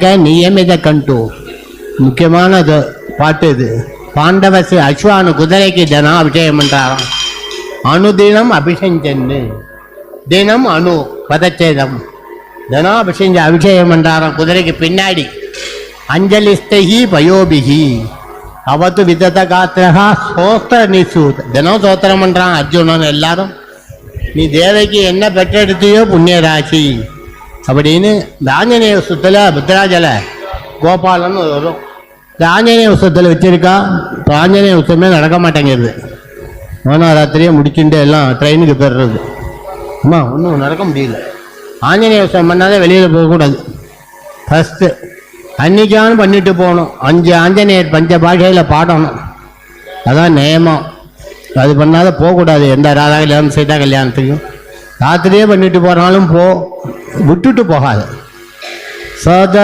ஏக நியமித கண்டு. முக்கியமான பாட்டு இது. பாண்டவசி அஸ்வானு குதிரைக்கு தினம் அபிஷேகம் பண்றாராம். அனுதினம் அபிஷேகன்னு, தினம் அணு பதச்சேதம், தினம் அபிஷேகம் பண்றாராம் குதிரைக்கு பின்னாடி. அஞ்சலிஸ்தகி பயோபிகி அவத்து விதத்த காத்திரகா சோஸ்திர நிசூத், தினம் சோத்திரம் பண்றான் அர்ஜுனன். எல்லாரும் நீ தேவைக்கு என்ன பெற்றெடுத்தியோ புண்ணிய ராசி அப்படின்னு. இந்த ஆஞ்சநேய உற்சவத்தில் புத்தராஜல கோபாலன்னு வரும். இந்த ஆஞ்சநேய உற்சவத்தில் வச்சிருக்கா. இப்போ ஆஞ்சநேய உற்சவமே நடக்க மாட்டேங்கிறது. மோனராத்திரியே முடிச்சுட்டு எல்லாம் ட்ரெயினுக்கு பெறுறது. அம்மா ஒன்றும் நடக்க முடியல. ஆஞ்சநேய உற்சவம் பண்ணாலே வெளியில் போகக்கூடாது. ஃபஸ்ட்டு அன்னைக்கானு பண்ணிட்டு போகணும். 5 ஆஞ்சநேயர் பஞ்ச பாஷையில் பாடணும். அதான் நியமம். அது பண்ணாத போகக்கூடாது. எந்த ராதா கல்யாணம் சீதா கல்யாணத்துக்கும் ராத்திரியே பண்ணிட்டு போகிறாலும் விட்டுட்டு போகாது. சத